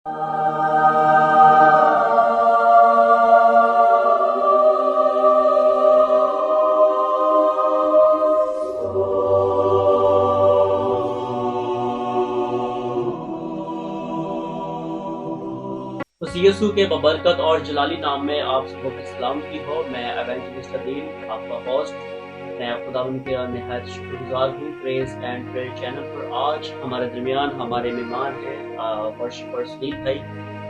उस यीशु के बबरकत और जलाली नाम में आप सबको की सलामती हो। मैं एवेंजलिस्ट अदील आपका होस्ट। मैं खुदावंद के निहायत शुक्रगुजार हूँ प्रेज एंड प्रेयर चैनल पर। आज हमारे दरमियान हमारे मेहमान हैं वर्शिपर सुनील भाई।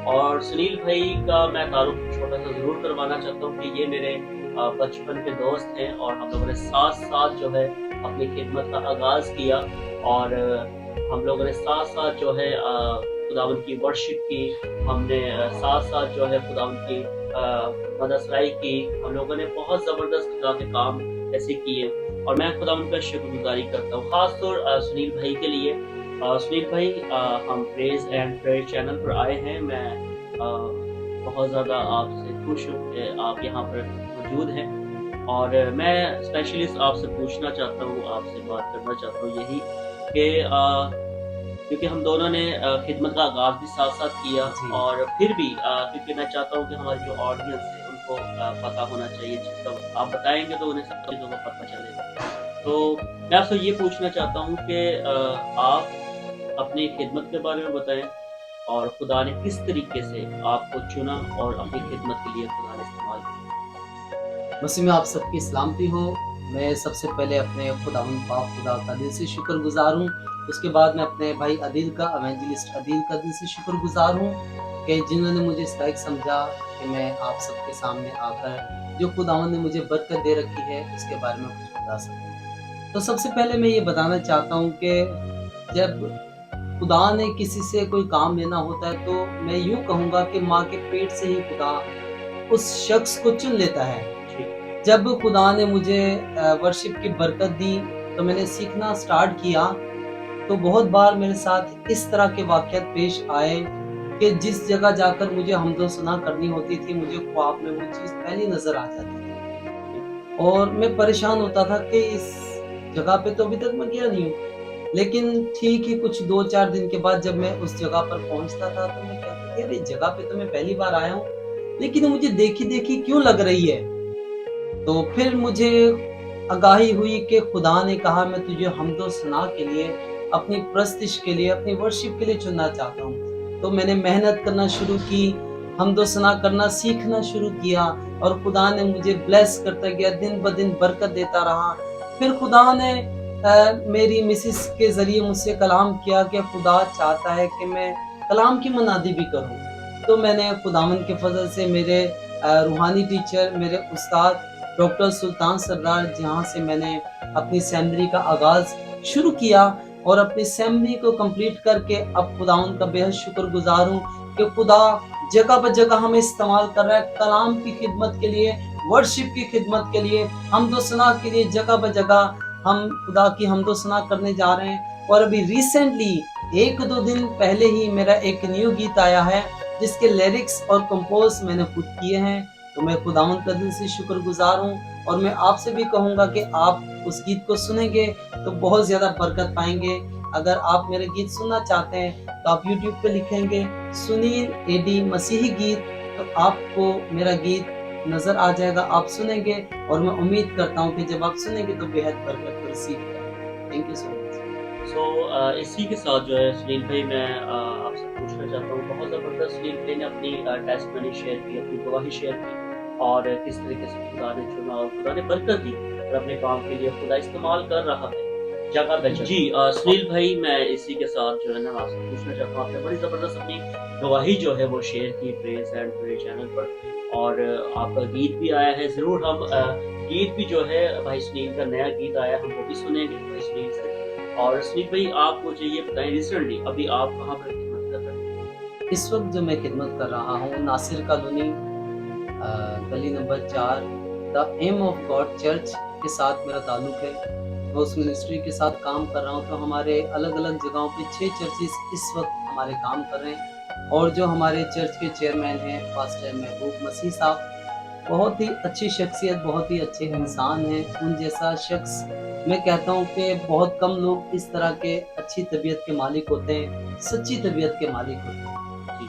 और सुनील भाई का मैं तारुफ छोटा सा ज़रूर करवाना चाहता हूँ कि ये मेरे बचपन के दोस्त हैं और हम लोगों ने साथ साथ जो है अपनी खिदमत का आगाज़ किया। और हम लोगों ने साथ साथ जो है खुदावंद की वर्शिप की, हमने साथ साथ जो है खुदावंद की मदसराई की। हम लोगों ने बहुत ज़बरदस्त खुदा के काम ऐसे किए और मैं खुदावंद का शुक्रगुजारी करता हूँ ख़ासतौर सुनील भाई के लिए। सुनील भाई, हम प्रेज एंड प्रेयर चैनल पर आए हैं। मैं बहुत ज़्यादा आपसे खुश हूँ कि आप यहाँ पर मौजूद हैं और मैं स्पेशलिस्ट आपसे पूछना चाहता हूँ, आपसे बात करना चाहता हूँ यही कि क्योंकि हम दोनों ने खिदमत का आगाज़ भी साथ-साथ किया जी। और फिर भी क्योंकि मैं चाहता हूँ कि हमारी जो ऑडियंस है उनको पता होना चाहिए चीज़। आप बताएँगे तो उन्हें सब चीज़ों का पता चलेगा। तो मैं आपसे ये पूछना चाहता हूँ कि आप अपनी खिदमत के बारे में बताएँ और खुदा ने किस तरीके से आपको चुना और अपनी खिदमत के लिए खुदा ने इस्तेमाल किया? मसीह में आप सबकी सलामती हो। मैं सबसे पहले अपने खुदावंद पाक खुदा का दिल से शुक्रगुज़ार हूँ। उसके बाद मैं अपने भाई अदील का, एवेंजलिस्ट अदील का दिल से शुक्रगुज़ार हूँ कि जिन्होंने मुझे इस लायक समझा कि मैं आप सबके सामने आकर जो खुदावंद ने मुझे बरकत दे रखी है, उसके बारे में कुछ बता सकूँ। तो सबसे पहले मैं ये बताना चाहता हूँ कि जब खुदा ने किसी से कोई काम लेना होता है, तो मैं यूँ कहूँगा कि माँ के पेट से ही खुदा उस शख्स को चुन लेता है। जी, जब खुदा ने मुझे वर्शिप की बरकत दी, तो मैंने सीखना स्टार्ट किया, तो बहुत बार मेरे साथ इस तरह के वाक़यात पेश आए कि जिस जगह जाकर मुझे हमदो-सना करनी होती थी, मुझे ख्वाब में वो चीज़ पहली नज़र आ जाती थी। जी, और मैं परेशान होता था कि इस जगह पे तो अभी तक मैं गया नहीं हूँ। लेकिन ठीक ही कुछ 2-4 दिन के बाद जब मैं उस जगह पर पहुँचता था, तो मैं कहता था, "यार, इस जगह पे तो मैं पहली बार आया हूँ, लेकिन मुझे देखी-देखी क्यों लग रही है?" तो फिर मुझे आगाही हुई कि खुदा ने कहा, मैं तुझे हम्दो सना के लिए, अपनी परस्तिश के लिए, अपनी वर्शिप के लिए चुनना चाहता हूँ। तो मैंने मेहनत करना शुरू की, हम्दो सना करना सीखना शुरू किया और खुदा ने मुझे ब्लेस करता गया, दिन ब दिन बरकत देता रहा। फिर खुदा ने मेरी मिसेस के ज़रिए मुझसे कलाम किया कि खुदा चाहता है कि मैं कलाम की मनादी भी करूँ। तो मैंने खुदावंद के फ़ज़ल से मेरे रूहानी टीचर, मेरे उस्ताद डॉक्टर सुल्तान सरदार, जहाँ से मैंने अपनी सेमिनरी का आगाज़ शुरू किया और अपनी सेमिनरी को कंप्लीट करके अब खुदावंद का बेहद शुक्रगुज़ार हूँ कि खुदा जगह-ब-जगह हमें इस्तेमाल कर रहा है कलाम की खिदमत के लिए, वर्शिप की खिदमत के लिए, हम्दो-सना के लिए। जगह-ब-जगह हम खुदा की हम्दो-सना करने जा रहे हैं और अभी रिसेंटली 1-2 दिन पहले ही मेरा एक न्यू गीत आया है, जिसके लिरिक्स और कंपोज़ मैंने खुद किए हैं। तो मैं खुदावंद का दिल से शुक्रगुज़ार हूँ और मैं आपसे भी कहूँगा कि आप उस गीत को सुनेंगे तो बहुत ज़्यादा बरकत पाएँगे। अगर आप मेरे गीत सुनना चाहते हैं, तो आप यूट्यूब पे लिखेंगे सुनील एडी मसीही गीत, तो आपको मेरा गीत नज़र आ जाएगा, आप सुनेंगे और मैं उम्मीद करता हूँ कि जब आप सुनेंगे तो बेहद बरकत को रिसीव करेंगे। Thank you so much. So इसी के साथ जो है सुनील भाई, मैं आपसे पूछना चाहता हूँ, बहुत ज़बरदस्त सुनील भाई ने अपनी टेस्टिमनी शेयर की, अपनी गवाही शेयर की और किस तरीके से खुदा ने चुना और खुदा ने बरकत दी और अपने काम के लिए खुदा इस्तेमाल कर रहा है जगह पे जी। सुनील भाई, मैं इसी के साथ जो है ना आपसे पूछना चाहता हूँ, आपने बड़ी ज़बरदस्त अपनी गवाही जो है वो शेयर की प्रेज एंड प्रेयर चैनल पर और आपका गीत भी आया है। ज़रूर हम गीत भी जो है भाई सुनील का नया गीत आया है, हम वो भी सुनेंगे भाई सुनील से। और सुनील भाई, आप मुझे ये बताएं, रिसेंटली अभी आप कहाँ पर खिदमत कर रहे हैं? इस वक़्त जो मैं खिदमत कर रहा हूँ नासिर कॉलोनी, गली नंबर 4, द एम ऑफ गॉड चर्च के साथ मेरा ताल्लुक है। मैं उस मिनिस्ट्री के साथ काम कर रहा हूँ, तो हमारे अलग-अलग जगहों पे 6 चर्चेज़ इस वक़्त हमारे काम कर रहे हैं और जो हमारे चर्च के चेयरमैन हैं पास्टर महबूब मसीह साहब, बहुत ही अच्छी शख्सियत, बहुत ही अच्छे इंसान हैं। उन जैसा शख्स मैं कहता हूँ कि बहुत कम लोग इस तरह के अच्छी तबीयत के मालिक होते हैं, सच्ची तबीयत के मालिक होते हैं। जी।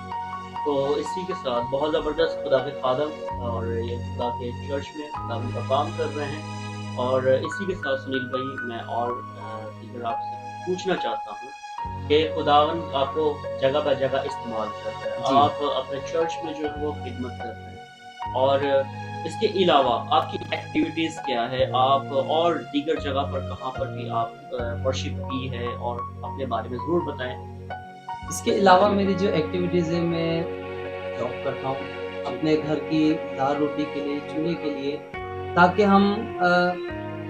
तो इसी के साथ बहुत ज़बरदस्त खुदा के खादम और ये खुदा के चर्च में खुदा उनका काम कर रहे हैं। और इसी के साथ सुनील भाई मैं और दीगर आपसे पूछना चाहता हूँ कि खुदावन आपको जगह ब जगह इस्तेमाल करता है। जी। आप अपने चर्च में जो है वो खिदमत कर रहे हैं और इसके अलावा आपकी एक्टिविटीज़ क्या है? आप और दीगर जगह पर कहाँ पर भी आप वर्शिप की है और अपने बारे में ज़रूर बताएँ। इसके अलावा मेरी जो एक्टिविटीज़ है, मैं जॉब करता हूँ, जी, अपने घर की दाल-रोटी के लिए, चूल्हे के लिए, ताकि हम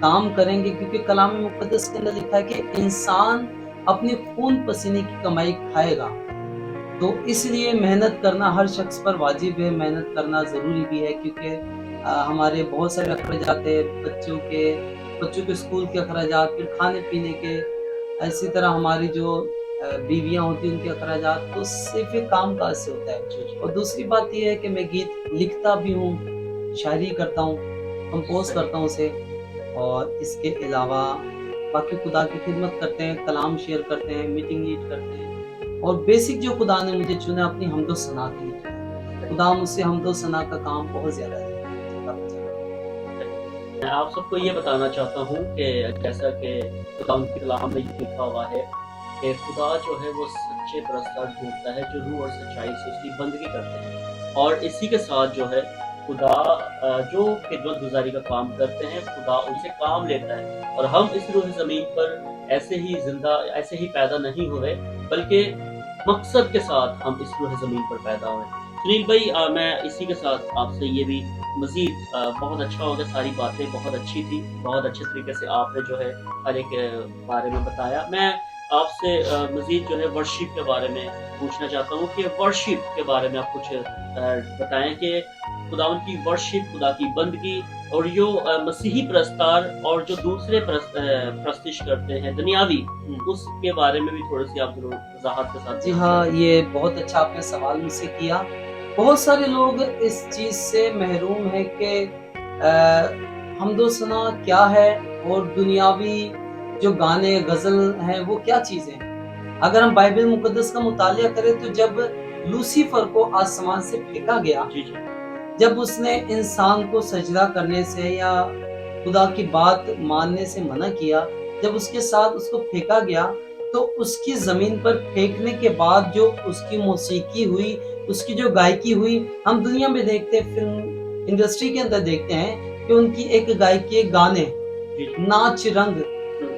काम करेंगे, क्योंकि कलाम मुक़द्दस के अंदर लिखा है कि इंसान अपने खून-पसीने की कमाई खाएगा। तो इसलिए मेहनत करना हर शख्स पर वाजिब है, मेहनत करना ज़रूरी भी है, क्योंकि हमारे बहुत सारे अखराजात हैं, बच्चों के स्कूल के अखराजात, फिर खाने-पीने के, इसी तरह हमारी जो बीवियाँ होती हैं उनके अखराजात, तो सिर्फ़ ये काम-काज से होता है। जी, जी। और दूसरी बात ये है कि मैं गीत लिखता भी हूँ, शायरी करता हूँ, कंपोज़ सही। करता हूँ उसे, और इसके अलावा बाकी खुदा की खिदमत करते हैं, कलाम शेयर करते हैं, मीटिंग लीड करते हैं, और बेसिक जो खुदा ने मुझे चुना अपनी हम्दो सना के लिए चुना। खुदा मुझसे हम्दो सना का काम बहुत ज़्यादा है, जगह पे जगह। मैं आप सबको ये बताना चाहता हूँ कि जैसा कि खुदा उनके कलाम में लिखा हुआ है कि खुदा जो है वो सच्चे परस्तर ढूँढता है जो रूह और सच्चाई से उसकी बंदगी करते हैं। और इसी के साथ जो है खुदा जो खिदमत गुज़ारी का काम करते हैं, खुदा उनसे काम लेता है। और हम इस रूह ज़मीन पर ऐसे ही पैदा नहीं हुए, बल्कि मकसद के साथ हम इस रूह ज़मीन पर पैदा हुए। सुनील भाई मैं इसी के साथ आपसे ये भी मज़ीद बहुत अच्छा हो गया, सारी बातें बहुत अच्छी थी, बहुत अच्छे तरीके से आपने जो है हर एक बारे में बताया। मैं आपसे मज़ीद जो है वर्शिप के बारे में पूछना चाहता हूँ कि वर्शिप के बारे में आप कुछ बताएँ कि खुदावंद की वर्शिप, खुदा की बंदगी और जो मसीही प्रस्तार और जो दूसरे प्रस्तिश करते हैं दुनियावी, उसके बारे में भी थोड़ी-सी आप ज़रूर वज़ाहत के साथ जी बयान हाँ, करें। ये बहुत अच्छा आपने सवाल मुझसे किया। बहुत सारे लोग इस चीज़ से महरूम हैं कि हमदो सना क्या है, और दुनियावी जो गाने, ग़ज़ल हैं, वो क्या चीज़ें हैं। अगर हम बाइबल मुक़द्दस का मुतालिया करें, तो जब लूसीफर को आसमान से फेंका गया, जी, जी। जब उसने इंसान को सजदा करने से या खुदा की बात मानने से मना किया, जब उसके साथ उसको फेंका गया, तो उसकी ज़मीन पर फेंकने के बाद जो उसकी मौसीकी हुई, उसकी जो गायकी हुई, हम दुनिया में देखते हैं, फ़िल्म इंडस्ट्री के अंदर देखते हैं कि उनकी एक गायकी, एक गाने, जी, जी। नाच रंग, हुँ,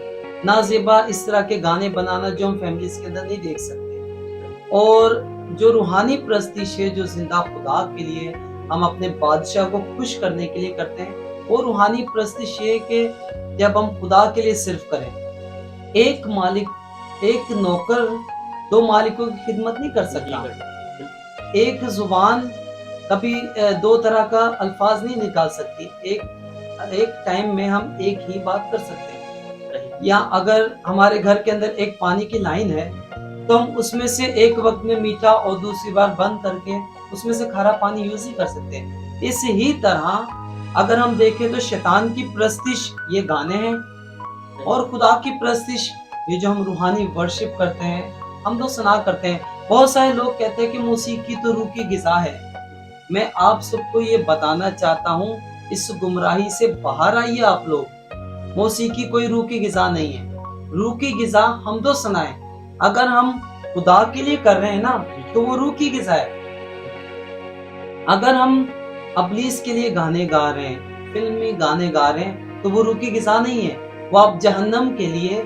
नाज़ेबा, इस तरह के गाने बनाना जो हम फ़ैमिलीज़ के अंदर नहीं देख सकते। और जो रूहानी परस्तिश है, जो ज़िंदा खुदा के लिए हम अपने बादशाह को खुश करने के लिए करते हैं, वो रूहानी परस्तिश ये है कि जब हम खुदा के लिए सिर्फ़ करें। एक मालिक, एक नौकर 2 मालिकों की खिदमत नहीं कर नहीं सकता। कर सकते। बिल्कुल एक ज़ुबान कभी 2 तरह का अल्फ़ाज़ नहीं निकाल सकती। एक टाइम में हम एक ही बात कर सकते हैं। सही। या अगर हमारे घर के अंदर एक पानी की लाइन है, तो हम उसमें से एक वक़्त में मीठा और दूसरी बार बंद करके उसमें से खारा पानी यूज़ ही कर सकते हैं। इस ही तरह अगर हम देखें, तो शैतान की परस्तिश ये गाने हैं, सही। और खुदा की परस्तिश ये जो हम रूहानी वर्शिप करते हैं, हम तो सना करते हैं। बहुत सारे लोग कहते हैं कि मौसीकी तो रूह की ग़िज़ा है। मैं आप सबको ये बताना चाहता हूँ, इस गुमराही से बाहर आइए आप लोग। मौसीकी कोई रूह की ग़िज़ा नहीं है। रूह की ग़िज़ा हमदो सना है। अगर हम खुदा के लिए कर रहे हैं ना, जी, जी। तो वो रूह की ग़िज़ा है। अगर हम अब्लीस के लिए गाने गा रहे हैं, फ़िल्मी गाने गा रहे हैं, तो वो रूह की ग़िज़ा नहीं है। वो आप जहन्नम के लिए,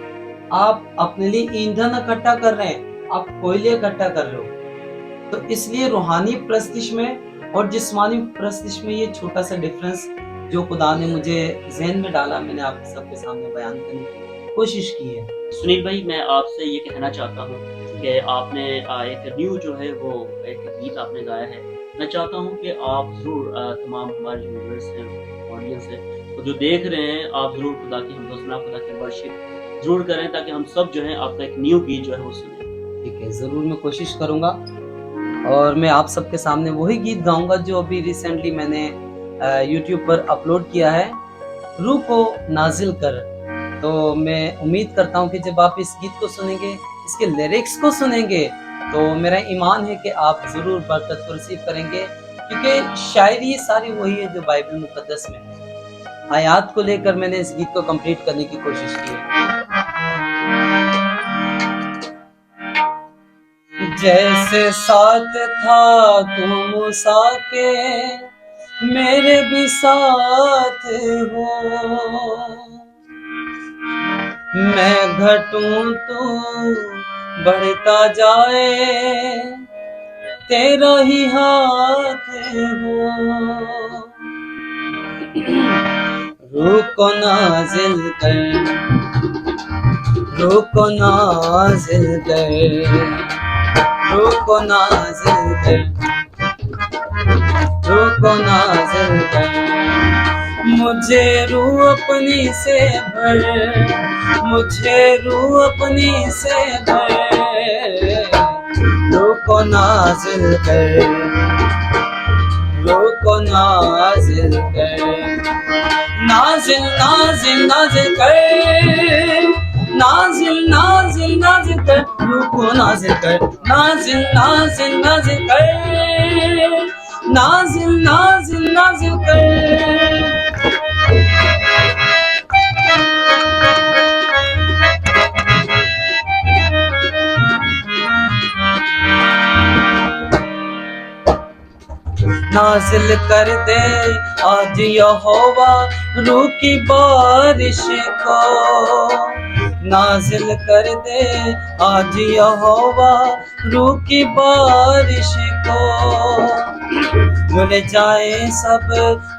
आप अपने लिए ईंधन इकट्ठा कर रहे हैं, आप कोयले इकट्ठा कर रहे हो। तो इसलिए रूहानी परस्तिश में और जिस्मानी परस्तिश में ये छोटा-सा डिफ़रेंस जो खुदा ने मुझे ज़हन में डाला, मैंने आप सबके सामने बयान करने की कोशिश की है। सुनील भाई मैं आपसे ये कहना चाहता हूँ कि आपने एक न्यू जो है वो एक गीत आपने गाया है। मैं चाहता हूँ कि आप ज़रूर तमाम हमारे जो व्यूअर्स हैं, ऑडियंस है, वो जो देख रहे हैं, आप ज़रूर खुदा की हमदोसना, खुदा की वर्शिप ज़रूर करें ताकि हम सब जो है आपका एक न्यू गीत जो है वो सुनें। ठीक है, ज़रूर मैं कोशिश करूँगा, और मैं आप सबके सामने वही गीत गाऊँगा जो अभी रिसेंटली मैंने यूट्यूब पर अपलोड किया है, रूह को नाज़िल कर। तो मैं उम्मीद करता हूँ कि जब आप इस गीत को सुनेंगे, इसके लिरिक्स को सुनेंगे, तो मेरा ईमान है कि आप ज़रूर बरकत को रिसीव करेंगे, क्योंकि शायरी सारी वही है जो बाइबल मुकद्दस में है। आयात को लेकर मैंने इस गीत को कंप्लीट करने की कोशिश की है। जैसे साथ था तू मूसा के, मेरे भी साथ हो। मैं घटूं तू बढ़ता जाए, तेरा ही हाथ हो। रूह को नाज़िल कर, रूह को नाज़िल कर, रूह को नाज़िल कर, रूह को नाज़िल कर। मुझे रूह अपनी से भर, मुझे रूह अपनी से भर। रूह को नाज़िल कर, रूह को नाज़िल कर। नाज़िल नाज़िल नाज़िल कर, नाज़िल नाज़िल नाज़िल कर। रूह को नाज़िल कर, नाज़िल नाज़िल नाज़िल कर, नाज़िल नाज़िल नाज़िल कर। नाज़िल कर दे आज यहोवा रूह की बारिश को। नाज़िल कर दे आज यहोवा रूह की बारिश को। भूल जाए सब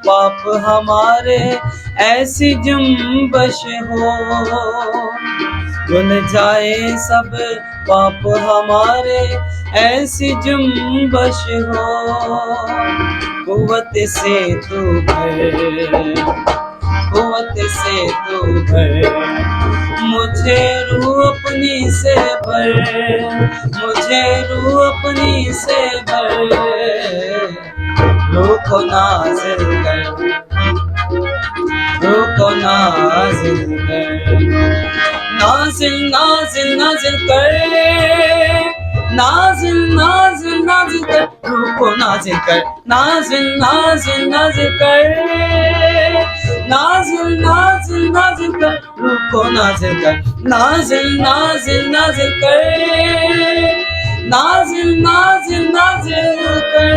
पाप हमारे, ऐसी जुम्बश हो। भूल जाए सब पाप हमारे, ऐसी जुम्बश हो। कुव्वत से तू भर, कुव्वत से तू भर। मुझे रूह अपनी से भर, मुझे रूह अपनी से भर। रूह को नाज़िल कर, रूह को नाज़िल कर। नाज़िल नाज़िल नाज़िल कर, नाज़िल नाज़िल नाज़िल कर। रूह को नाज़िल कर, नाज़िल नाज़िल नाज़िल कर, नाज़िल नाज़िल नाज़िल कर। रूह को नाज़िल कर, नाज़िल नाज़िल नाज़िल कर, नाज़िल नाज़िल नाज़िल कर।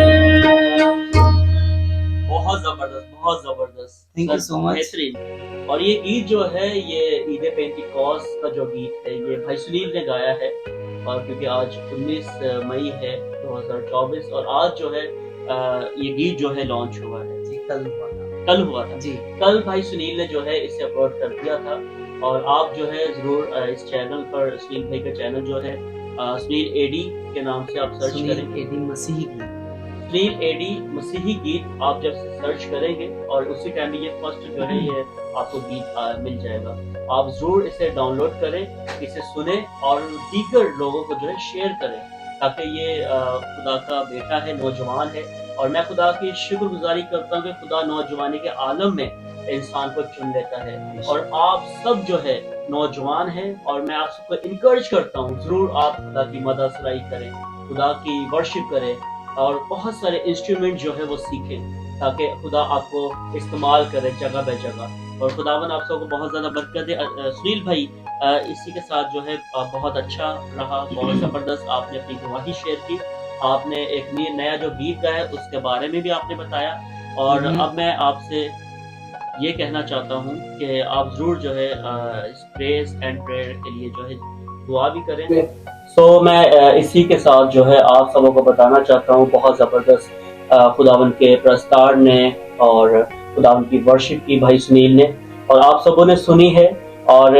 बहुत जबरदस्त, बहुत जबरदस्त। Thank you so much. बेहतरीन। और ये गीत जो है, ये ईद पेंटिकॉस्ट का जो गीत है, ये भाई सुनील ने गाया है। और क्योंकि आज 19 मई है 2024, और आज जो है ये गीत जो है लॉन्च हुआ है। जी, कल हुआ था। कल हुआ था जी। कल भाई सुनील ने जो है इसे अपलोड कर दिया था। और आप जो है जरूर इस चैनल पर, सुनील भाई का चैनल जो है सुनील एडी के नाम से आप सर्च करें। सुनील एडी मसीही गीत, सुनील एडी मसीही गीत आप जब सर्च करेंगे, और उसी टाइम ये फर्स्ट जो है ये आपको गीत मिल जाएगा। आप जरूर इसे डाउनलोड करें, इसे सुने और दीगर लोगों को जो है शेयर करें, ताकि ये खुदा का बेटा है, नौजवान है। और मैं खुदा की शुक्रगुजारी करता हूँ कि खुदा नौजवानी के आलम में इंसान को चुन लेता है। और आप सब जो है नौजवान हैं, और मैं आप सबको इनकरेज करता हूँ, जरूर आप खुदा की मदद सराही करें, खुदा की वर्शिप करें, और बहुत सारे इंस्ट्रूमेंट जो है वो सीखें, ताकि खुदा आपको इस्तेमाल करे जगह बे जगह। और खुदावन आप सबको बहुत ज़्यादा बरकत दे। सुनील भाई, इसी के साथ जो है बहुत अच्छा रहा, बहुत ज़बरदस्त आपने अपनी गवाही शेयर की। आपने एक नया जो गीत गाया उसके बारे में भी आपने बताया। और अब मैं आपसे ये कहना चाहता हूँ कि आप ज़रूर जो है इस प्रेज एंड प्रेयर के लिए जो है दुआ भी करें। सो मैं इसी के साथ जो है आप सबों को बताना चाहता हूँ, बहुत ज़बरदस्त खुदावन के प्रस्तार ने और खुदावन की वर्शिप की भाई सुनील ने, और आप सबों ने सुनी है, और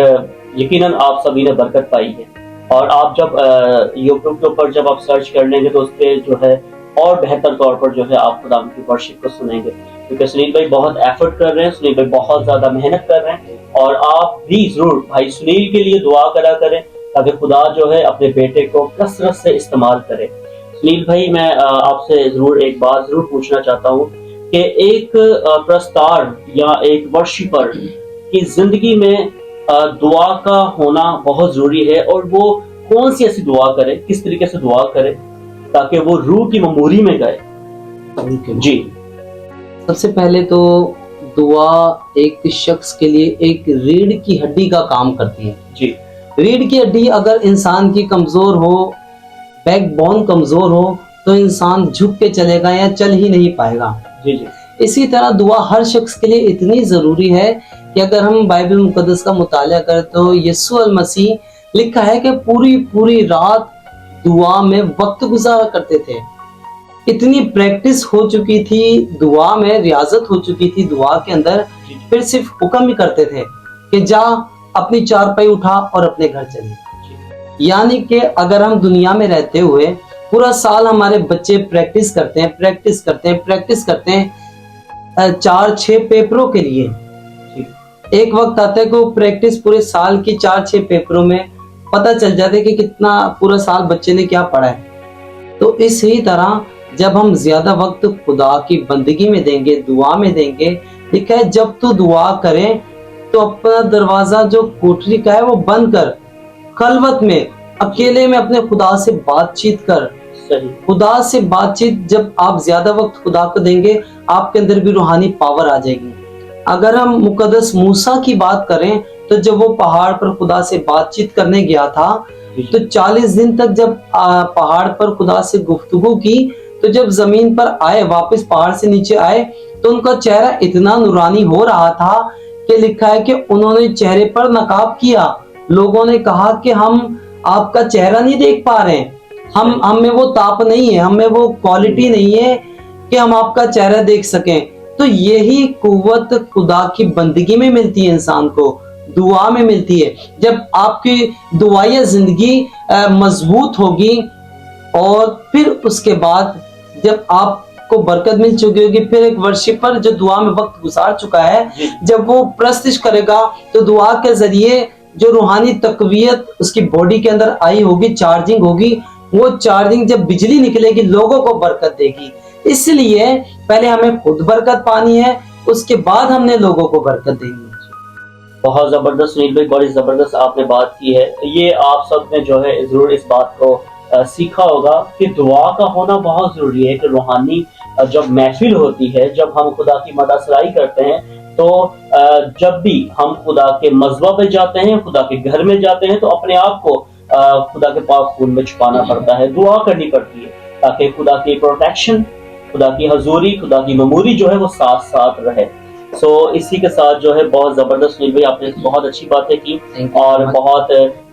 यकीनन आप सभी ने बरकत पाई है। और आप जब यूट्यूब के ऊपर जब आप सर्च कर लेंगे तो उस पर जो है और बेहतर तौर पर जो है आप खुदावन की वर्शिप को सुनेंगे, क्योंकि सुनील भाई बहुत एफर्ट कर रहे हैं, सुनील भाई बहुत ज़्यादा मेहनत कर रहे हैं। और आप भी ज़रूर भाई सुनील के लिए दुआ करा करें, ताकि खुदा जो है अपने बेटे को कसरत से इस्तेमाल करे। सुनील भाई, मैं आपसे जरूर एक बात जरूर पूछना चाहता हूँ कि एक प्रस्तार या एक वर्शिपर की जिंदगी में दुआ का होना बहुत जरूरी है, और वो कौन सी ऐसी दुआ करें, किस तरीके से दुआ करें ताकि वो रूह की मेमोरी में गए? जी सबसे पहले तो दुआ एक शख्स के लिए एक रीढ़ की हड्डी का काम करती है। जी रीढ़ की हड्डी अगर इंसान की कमजोर हो, बैकबोन कमजोर हो, तो इंसान झुक के चलेगा या चल ही नहीं पाएगा। जी जी इसी तरह दुआ हर शख्स के लिए इतनी जरूरी है कि अगर हम बाइबल मुकद्दस का मुताला करें तो यीशु अल मसीह लिखा है कि पूरी पूरी रात दुआ में वक्त गुजारा करते थे। इतनी प्रैक्टिस हो चुकी थी दुआ में, रियाजत हो चुकी थी दुआ के अंदर, फिर सिर्फ हुक्म ही करते थे कि जा अपनी चारपाई उठा और अपने घर चले। यानी कि अगर हम दुनिया में रहते हुए पूरा साल हमारे बच्चे प्रैक्टिस करते हैं 4-6 पेपरों के लिए, एक वक्त आता है कि वो प्रैक्टिस पूरे साल की 4-6 पेपरों में पता चल जाता है कि कितना पूरा साल बच्चे ने क्या पढ़ा है। तो इसी तरह जब हम ज्यादा वक्त खुदा की बंदगी में देंगे, दुआ में देंगे, लिखा है जब तू दुआ करें तो अपना दरवाजा जो कोठरी का है वो बंद कर, खलवत में अकेले में अपने खुदा से बातचीत कर। खुदा से बातचीत जब आप ज्यादा वक्त खुदा को देंगे, आपके अंदर भी रूहानी पावर आ जाएगी। अगर हम मुकद्दस मूसा की बात करें तो जब वो पहाड़ पर खुदा से बातचीत करने गया था तो 40 दिन तक जब पहाड़ पर खुदा से गुफ्तगू की, तो जब जमीन पर आए, वापस पहाड़ से नीचे आए, तो उनका चेहरा इतना नूरानी हो रहा था कि लिखा है कि उन्होंने चेहरे पर नकाब किया। लोगों ने कहा कि हम आपका चेहरा नहीं देख पा रहे, हम में वो ताप नहीं है, हमें वो क्वालिटी नहीं है कि हम आपका चेहरा देख सकें। तो यही कुव्वत खुदा की बंदगी में मिलती है, इंसान को दुआ में मिलती है। जब आपकी दुआया जिंदगी मजबूत होगी और फिर उसके बाद जब आपको बरकत मिल चुकी होगी, फिर एक वर्शिपर जो दुआ में वक्त गुजार चुका है, जब वो प्रस्तिश करेगा तो दुआ के जरिए जो रूहानी तकवीयत उसकी बॉडी के अंदर आई होगी, चार्जिंग होगी, वो चार्जिंग जब बिजली निकलेगी लोगों को बरकत देगी। इसलिए पहले हमें खुद बरकत पानी है, उसके बाद हमने लोगों को बरकत देनी है। बहुत जबरदस्त सुनील भाई, बड़ी जबरदस्त आपने बात की है। ये आप सब ने जो है जरूर इस बात को सीखा होगा कि दुआ का होना बहुत जरूरी है। कि रूहानी जब महफिल होती है, जब हम खुदा की मदासराई करते हैं, तो जब भी हम खुदा के मज़बा पे जाते हैं, खुदा के घर में जाते हैं, तो अपने आप को खुदा के पाक खून में छुपाना पड़ता है, दुआ करनी पड़ती है ताकि खुदा की प्रोटेक्शन, खुदा की हजूरी, खुदा की मेमोरी जो है वो साथ साथ रहे। इसी के साथ जो है बहुत जबरदस्त सुनील भाई, आपने बहुत अच्छी बातें की और बहुत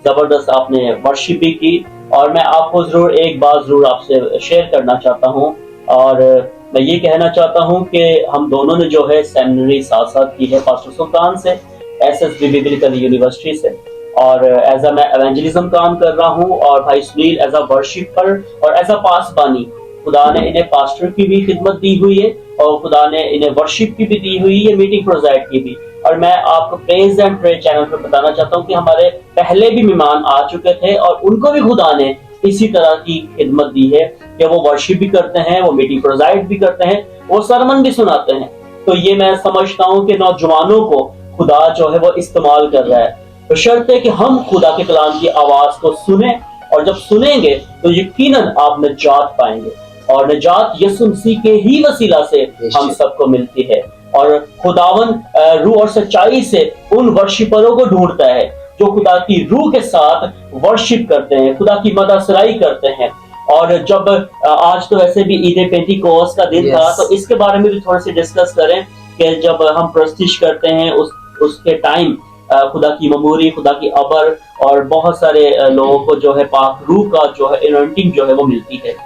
जबरदस्त आपने वर्शिप भी की। और मैं आपको जरूर एक बात जरूर आपसे शेयर करना चाहता हूँ, और मैं ये कहना चाहता हूँ कि हम दोनों ने जो है सेमिनरी साथ साथ की है पास्टर सुल्तान से, SSB बिब्लिकल यूनिवर्सिटी से, और एज अ मैं एवेंजलिज्म काम कर रहा हूँ, और भाई सुनील एज अ वर्शिपर और एज अ पासबानी। खुदा ने इन्हें पास्टर की भी खिदमत दी हुई है और खुदा ने इन्हें वर्शिप की भी दी हुई है, मीटिंग प्रोजाइड की भी। और मैं आपको प्रेज एंड प्रे चैनल पर बताना चाहता हूँ कि हमारे पहले भी मेहमान आ चुके थे और उनको भी खुदा ने इसी तरह की खिदमत दी है कि वो वर्शिप भी करते हैं, वो मीटिंग प्रोजाइड भी करते हैं, वो सरमन भी सुनाते हैं। तो ये मैं समझता हूँ कि नौजवानों को खुदा जो है वो इस्तेमाल कर रहा है, तो शर्त है कि हम खुदा के कलाम की आवाज को सुने, और जब सुनेंगे तो यकीनन आप निजात पाएंगे, और निजात यीशु मसीह के ही वसीला से हम सबको मिलती है। और खुदावन रूह और सच्चाई से उन वर्शिपरों को ढूंढता है जो खुदा की रूह के साथ वर्शिप करते हैं, खुदा की मदासराई करते हैं। और जब आज तो वैसे भी ईद पेंटिकोस्ट का दिन था, तो इसके बारे में भी थोड़ा सा डिस्कस करें कि जब हम प्रस्तिश करते हैं उसके टाइम खुदा की मेमोरी, खुदा की अबर और बहुत सारे लोगों को जो है पाक रूह का जो है एनॉइंटिंग जो है वो मिलती है।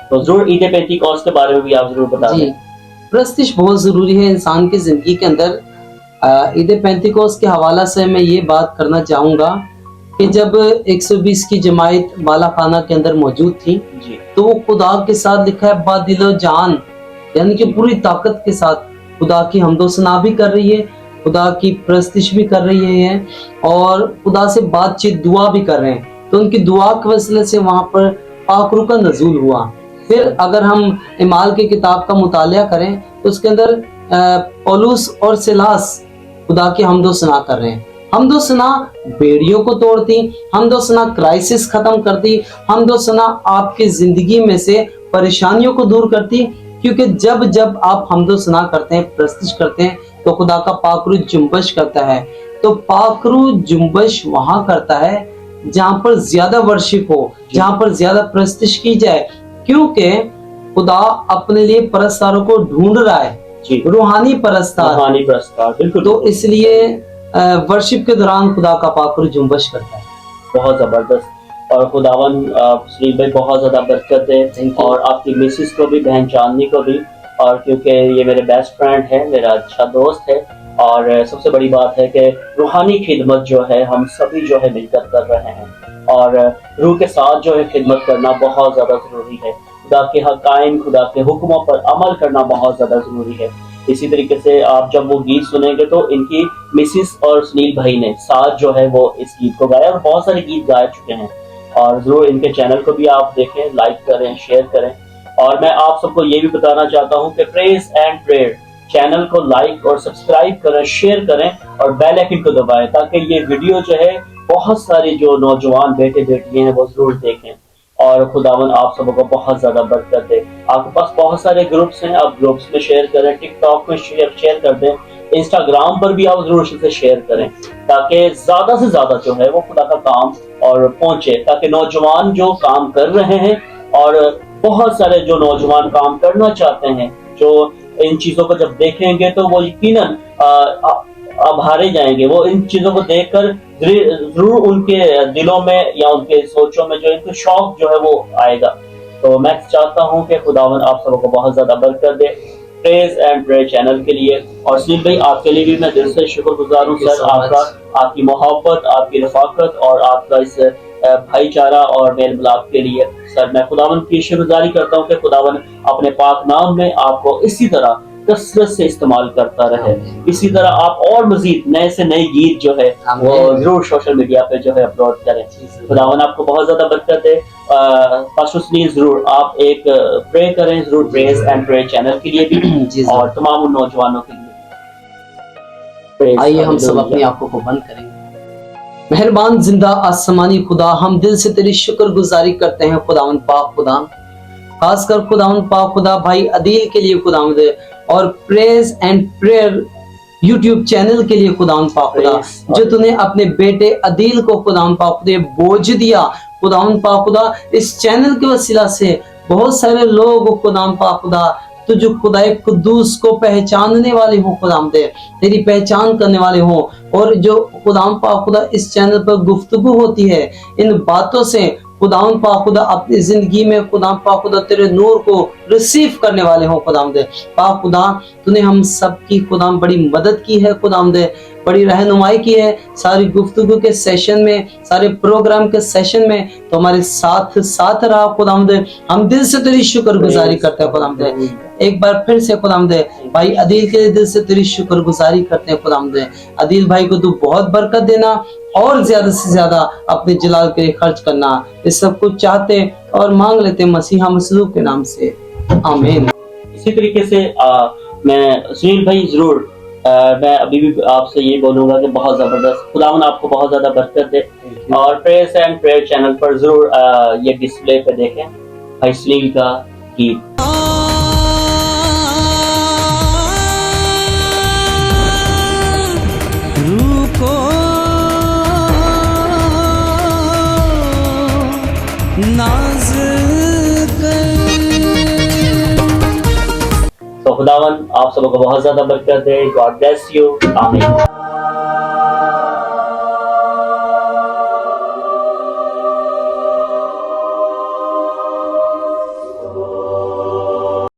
तो जरूर ईद पेंटिकोस्ट के बारे में भी आप जरूर बता दें। प्रस्तिश बहुत जरूरी है इंसान की जिंदगी के अंदर। ईद पेंटिकोस्ट के हवाला से मैं ये बात करना चाहूंगा कि जब 120 की जमात बाला खाना के अंदर मौजूद थी, तो वो खुदा के साथ लिखा है बादिलो जान, यानी कि पूरी ताकत के साथ खुदा की हमदो सना भी कर रही है, खुदा की प्रस्तिश भी कर रही है और खुदा से बातचीत दुआ भी कर रहे हैं। तो उनकी दुआ के वसीले से वहां पर पाक रूह का नज़ूल हुआ। फिर अगर हम इमाल की किताब का मुतालिया करें तो उसके अंदर पौलुस और सिलास खुदा की हमदो सना कर रहे हैं। हमदो सना बेड़ियों को तोड़ती, हमदो सना क्राइसिस खत्म करती, हमदो सना आपकी जिंदगी में से परेशानियों को दूर करती। क्योंकि जब जब आप हमदो सना करते हैं, प्रस्तुत करते हैं, तो खुदा का पाकरू जुम्बश करता है। तो पाकरू जुम्बश वहां करता है जहां पर ज्यादा वर्शिप हो, जहां पर ज्यादा प्रस्तुत की जाए, क्योंकि खुदा अपने लिए परस्तारों को ढूंढ रहा है, रूहानी परस्तार। बिल्कुल। तो इसलिए वर्शिप के दौरान खुदा का पाकरू जुम्बश करता है। बहुत जबरदस्त। और खुदावन सुनील भाई बहुत ज्यादा बरकत दे, और आपकी मिसेस को भी, बहन चांदनी को भी, और क्योंकि ये मेरे बेस्ट फ्रेंड है, मेरा अच्छा दोस्त है। और सबसे बड़ी बात है कि रूहानी खिदमत जो है हम सभी जो है मिलकर कर रहे हैं, और रूह के साथ जो है खिदमत करना बहुत ज्यादा जरूरी है। खुदा के हक़ाइम, खुदा के हुक्मों पर अमल करना बहुत ज्यादा जरूरी है। इसी तरीके से आप जब वो गीत सुनेंगे तो इनकी मिसिस और सुनील भाई ने साथ जो है वो इस गीत को गाया, और बहुत सारे गीत गा चुके हैं। और जरूर इनके चैनल को भी आप देखें, लाइक करें, शेयर करें। और मैं आप सबको ये भी बताना चाहता हूँ कि प्रेज एंड प्रेयर चैनल को लाइक और सब्सक्राइब करें, शेयर करें, और बेल आइकन को दबाएं, ताकि ये वीडियो जो है बहुत सारे जो नौजवान बेटे बेटियां हैं वो जरूर देखें। और खुदावन आप सबों को बहुत ज्यादा बरकत दे। आपके पास बहुत सारे ग्रुप्स हैं, आप ग्रुप्स में शेयर करें, टिकटॉक में शेयर कर दें, इंस्टाग्राम पर भी आप जरूर से शेयर करें, ताकि ज्यादा से ज्यादा जो है वो खुदा का काम और पहुंचे, ताकि नौजवान जो काम कर रहे हैं, और बहुत सारे जो नौजवान काम करना चाहते हैं, जो इन चीजों को जब देखेंगे तो वो यकीनन अब हारे जाएंगे। वो इन चीजों को देखकर जरूर उनके दिलों में या उनके सोचों में जो इनको शौक जो है वो आएगा। तो मैं चाहता हूँ कि खुदावन आप सबों को बहुत ज्यादा बरकत दे प्रेज एंड प्रेयर चैनल के लिए। और सुनील भाई आपके लिए भी मैं दिल से शुक्रगुजार हूँ सर, आपकी मोहब्बत, आपकी रफाकत और आपका इस भाईचारा और मेल मिलाप के लिए। सर मैं खुदावन की शुक्रगुजारी करता हूँ कि खुदावन अपने पाक नाम में आपको इसी तरह कसरत से इस्तेमाल करता रहे। इसी तरह आप और मजीद नए से नए गीत जो है वो जरूर सोशल मीडिया पे जो है अपलोड करें। खुदावन आपको बहुत ज्यादा बरकत है। पास्टर सुनील जरूर आप एक प्रे करें जरूर प्रेज एंड प्रेयर चैनल के लिए भी और तमाम उन नौजवानों के लिए। आइए हम सब अपनी आंखों को बंद करेंगे। मेहरबान जिंदा आसमानी खुदा, हम दिल से तेरी शुक्रगुजारी करते हैं खुदावन पाक खुदा, खासकर खुदावन पाक खुदा भाई अदील के लिए खुदावंद, और praise and prayer YouTube channel के लिए खुदावन पाक खुदा, जो तूने अपने बेटे अदील को खुदावन पाक खुदा बोझ दिया। खुदावन पाक खुदा इस चैनल के वसीला से बहुत सारे लोग खुदावन पाक खुदा तो जो खुदाए कुद्दूस को पहचानने वाले हो, खुदाम दे तेरी पहचान करने वाले हो, और जो खुदाम पाक खुदा इस चैनल पर गुफ्तगू होती है, इन बातों से खुदाम पाक खुदा अपनी जिंदगी में खुदाम पाक खुदा तेरे नूर को रिसीव करने वाले हो। खुदाम दे पाक खुदा तूने हम सब की खुदाम बड़ी मदद की है, खुदाम दे बड़ी रहनुमाई की है। सारी गुफ्तगू के सेशन में, सारे प्रोग्राम के सेशन में तो हमारे साथ साथ रहा खुदाम दे। हम दिल से तेरी शुक्रगुजारी करते हैं खुदाम दे। एक बार फिर से खुदाम दे भाई अदील के लिए दिल से तेरी शुक्रगुजारी करते हैं खुदाम दे। अदील भाई को तू बहुत बरकत देना और ज्यादा से ज्यादा अपने जलाल के लिए खर्च करना। इस सब कुछ चाहते और मांग लेते मसीहा मसलूक के नाम से, आमीन। इसी तरीके से मैं सुनील भाई जरूर मैं अभी भी आपसे ये बोलूंगा कि बहुत जबरदस्त खुदावन आपको बहुत ज्यादा बरकत दे। और प्रेज एंड प्रेयर चैनल पर जरूर ये डिस्प्ले पे देखें भाई सुनील का गीत। तो खुदावन आप सबको बहुत ज्यादा बरकत दे। गॉड ब्लेस यू, आमीन।